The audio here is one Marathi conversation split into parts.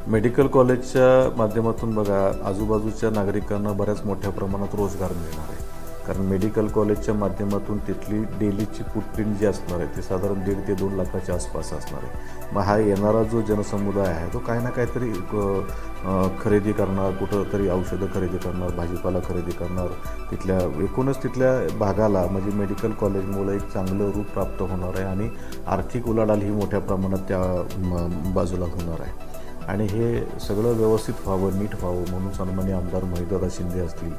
मेडिकल कॉलेजच्या माध्यमातून बघा आजूबाजूच्या नागरिकांना बऱ्याच मोठ्या प्रमाणात रोजगार मिळणार आहे. कारण मेडिकल कॉलेजच्या माध्यमातून तिथली डेलीची फूटप्रिंट जी असणार आहे ती साधारण 1.5 ते 2 लाखाच्या आसपास असणार आहे. मग हा येणारा जो जनसमुदाय आहे तो काही ना काहीतरी खरेदी करणार, कुठंतरी औषधं खरेदी करणार, भाजीपाला खरेदी करणार. एकूणच तिथल्या भागाला म्हणजे मेडिकल कॉलेजमुळे एक चांगलं रूप प्राप्त होणार आहे आणि आर्थिक उलाढाल ही मोठ्या प्रमाणात त्या बाजूला होणार आहे. आणि हे सगळं व्यवस्थित व्हावं, नीट व्हावं म्हणून सन्माननीय आमदार महिदादा शिंदे असतील,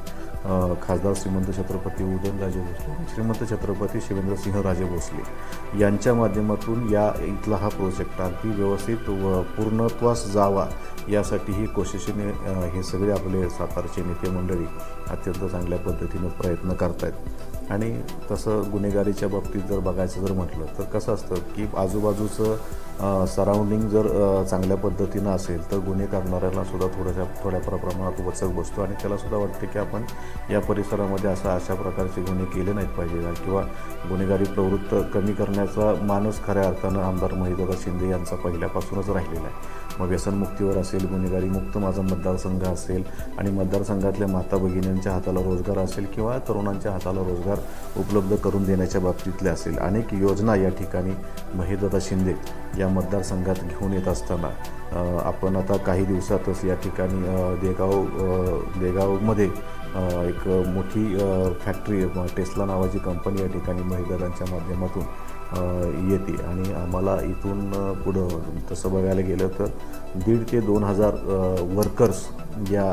खासदार श्रीमंत छत्रपती उदयनराजे भोसले, श्रीमंत छत्रपती शिवेंद्रसिंहराजे भोसले यांच्या माध्यमातून इथला हा प्रोजेक्ट अगदी व्यवस्थित व पूर्णत्वास जावा यासाठी ही कोशिशीने हे सगळे आपले सातारचे नेते मंडळी अत्यंत चांगल्या पद्धतीनं प्रयत्न करत आहेत. आणि तसं गुन्हेगारीच्या बाबतीत जर बघायचं जर म्हटलं तर कसं असतं की आजूबाजूचं सराउंडिंग जर चांगल्या पद्धतीनं असेल तर गुन्हे करणाऱ्याला सुद्धा थोड्या प्रमाणात वचक बसतो आणि त्यालासुद्धा वाटते की आपण या परिसरामध्ये अशा प्रकारचे गुन्हे केले नाहीत पाहिजे किंवा गुन्हेगारी प्रवृत्त कमी करण्याचा मानस खऱ्या अर्थानं आमदार महिदादा शिंदे यांचा पहिल्यापासूनच राहिलेला आहे. मग व्यसनमुक्तीवर असेल, गुन्हेगारी मुक्त माझा मतदारसंघ असेल आणि मतदारसंघातल्या माता भगिनींच्या हाताला रोजगार असेल किंवा तरुणांच्या हाताला रोजगार उपलब्ध करून देण्याच्या बाबतीतले असेल अनेक योजना या ठिकाणी महिदादा शिंदे या मतदारसंघात घेऊन येत असताना आपण आता काही दिवसातच या ठिकाणी देगावमध्ये एक मोठी फॅक्टरी टेस्ला नावाची कंपनी या ठिकाणी महिदादांच्या माध्यमातून येते आणि आम्हाला इथून पुढं तसं बघायला गेलं तर 1,500 ते 2,000 वर्कर्स या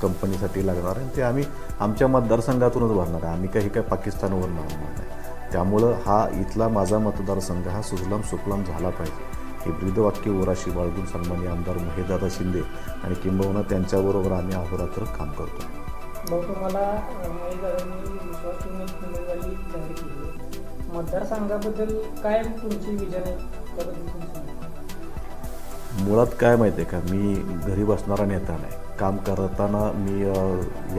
कंपनीसाठी लागणार आहे. ते आम्ही आमच्या मतदारसंघातूनच भरणार आहे. आम्ही काही पाकिस्तानवरून आणणार नाही. त्यामुळं हा इथला माझा मतदारसंघ हा सुजलाम सुफलाम झाला पाहिजे हे ब्रीदवाक्य ओराशी बाळगून सन्माननीय आमदार महिदादा शिंदे आणि किंबहुना त्यांच्याबरोबर आम्ही अहोरात्र काम करतो. भाऊ, तुम्हाला महिदादांनी विश्वास ठेवून उमेदवारी जाहीर केली आहे. मतदारसंघाबद्दल काय तुमची विजन आहे त्याबद्दल? मुळात काय माहिती आहे का, मी घरी बसणारा नेता नाही. काम करताना मी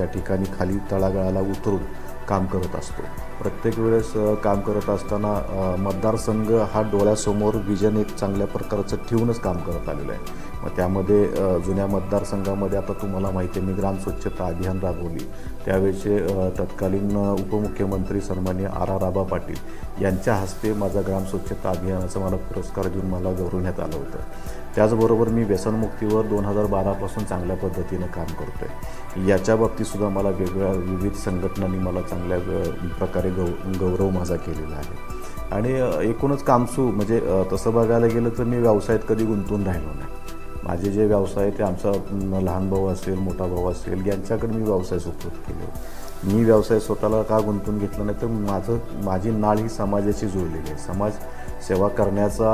या ठिकाणी खाली तळागाळाला उतरून काम करत असतो. प्रत्येक वेळेस काम करत असताना मतदारसंघ हा डोळ्यासमोर विजन एक चांगल्या प्रकारचं ठेवूनच काम करत आलेलं आहे. मग त्यामध्ये जुन्या मतदारसंघामध्ये आता तुम्हाला माहिती आहे मी ग्रामस्वच्छता अभियान राबवली. त्यावेळेचे तत्कालीन उपमुख्यमंत्री सन्माननीय R.R. आबा पाटील यांच्या हस्ते माझा ग्रामस्वच्छता अभियानाचा मला पुरस्कार देऊन मला गौरवण्यात आलं होतं. त्याचबरोबर मी व्यसनमुक्तीवर 2012पासून चांगल्या पद्धतीनं काम करतो आहे. याच्या बाबतीतसुद्धा मला विविध संघटनांनी मला चांगल्या प्रकारे गौरव माझा केलेला आहे. आणि एकूणच कामसू म्हणजे तसं बघायला गेलं तर मी व्यवसायात कधी गुंतून राहिलो नाही. माझे जे व्यवसाय ते आमचा लहान भाऊ असेल, मोठा भाऊ असेल यांच्याकडे मी व्यवसाय सुकृत केले. मी व्यवसाय स्वतःला का गुंतून घेतला नाही तर माझी नाळ ही समाजाची जुळलेली आहे. समाज सेवा करण्याचा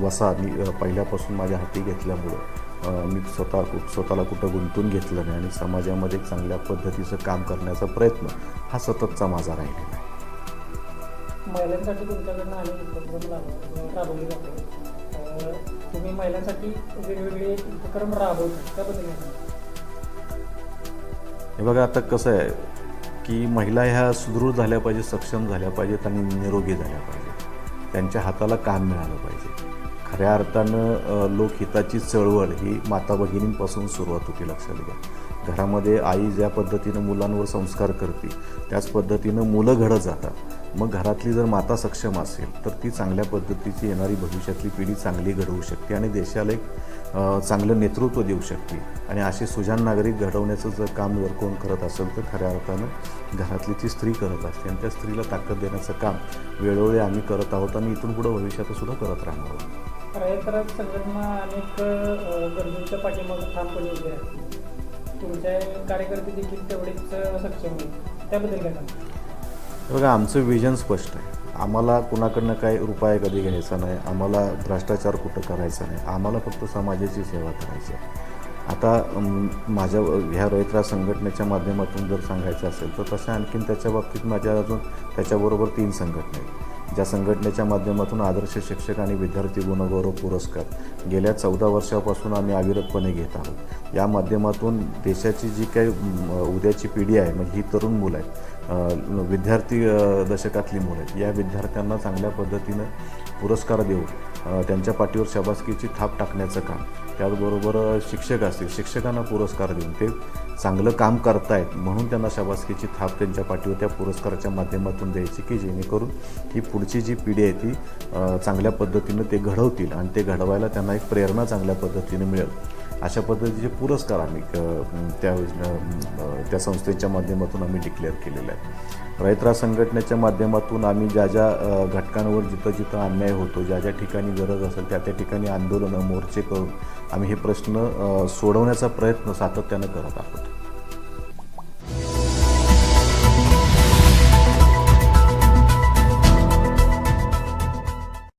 वसा मी पहिल्यापासून माझ्या हाती घेतल्यामुळं मी स्वतःला कुठं गुंतून घेतलं नाही आणि समाजामध्ये चांगल्या पद्धतीचं काम करण्याचा प्रयत्न हा सततचा माझा राहिलेला आहे. महिलांसाठी तुमच्याकडनं अनेक उपक्रम राबवले जाते. तुम्ही महिलांसाठी वेगवेगळे उपक्रम राबवता त्याबद्दल? हे बघा आता कसं आहे की महिला ह्या सुदृढ झाल्या पाहिजे, सक्षम झाल्या पाहिजेत आणि निरोगी झाल्या पाहिजेत. त्यांच्या हाताला काम मिळालं पाहिजे. खऱ्या अर्थानं लोकहिताची चळवळ ही माता भगिनींपासून सुरुवात होती. लक्षात घ्या, घरामध्ये आई ज्या पद्धतीनं मुलांवर संस्कार करते त्याच पद्धतीनं मुलं घडत जातात. मग घरातली जर माता सक्षम असेल तर ती चांगल्या पद्धतीची येणारी भविष्यातली पिढी चांगली घडवू शकते आणि देशाला एक चांगलं नेतृत्व देऊ शकते. आणि असे सुजाण नागरिक घडवण्याचं जर काम जर कोण करत असेल तर खऱ्या अर्थानं घरातली ती स्त्री करत असते आणि त्या स्त्रीला ताकद देण्याचं काम वेळोवेळी आम्ही करत आहोत आणि इथून पुढं भविष्यातसुद्धा करत राहणार आहोत. रयत संघटना अनेक गरजूंच्या पाठीमागे ठामपणे उभे आहेत. तुमच्या कार्यकर्ते देखील तेवढेच सक्षम आहेत त्याबद्दल काय सांगता? बघा, आमचं विजन स्पष्ट आहे. आम्हाला कुणाकडनं काही रुपया कधी घ्यायचा नाही. आम्हाला भ्रष्टाचार कुठं करायचा नाही. आम्हाला फक्त समाजाची सेवा करायची आहे. आता माझ्या ह्या रयतराज संघटनेच्या माध्यमातून जर सांगायचं असेल तर तशा आणखीन त्याच्या बाबतीत माझ्या अजून त्याच्याबरोबर 3 संघटना आहेत. ज्या संघटनेच्या माध्यमातून आदर्श शिक्षक आणि विद्यार्थी गुणगौरव पुरस्कार गेल्या 14 वर्षापासून आम्ही अविरतपणे घेत आहोत. या माध्यमातून देशाची जी काही उद्याची पिढी आहे म्हणजे ही तरुण मुलं आहेत विद्यार्थी दशकातली मुलं आहेत, या विद्यार्थ्यांना चांगल्या पद्धतीनं पुरस्कार देऊन त्यांच्या पाठीवर शाबासकीची थाप टाकण्याचं काम, त्याचबरोबर शिक्षक असतील शिक्षकांना पुरस्कार देऊन ते चांगलं काम करतायत म्हणून त्यांना शाबासकीची थाप त्यांच्या पाठीवर त्या पुरस्काराच्या माध्यमातून द्यायची, की जेणेकरून ही पुढची जी पिढी आहे ती चांगल्या पद्धतीनं ते घडवतील आणि ते घडवायला त्यांना एक प्रेरणा चांगल्या पद्धतीने मिळेल. अशा पद्धतीचे पुरस्कार आम्ही त्या संस्थेच्या माध्यमातून आम्ही डिक्लेअर केलेले आहे. रयत संघटनेच्या माध्यमातून आम्ही ज्या ज्या घटकांवर जिथं जिथं अन्याय होतो, ज्या ज्या ठिकाणी गरज असेल त्या त्या ठिकाणी आंदोलनं मोर्चे करून आम्ही हे प्रश्न सोडवण्याचा प्रयत्न सातत्यानं करत आहोत.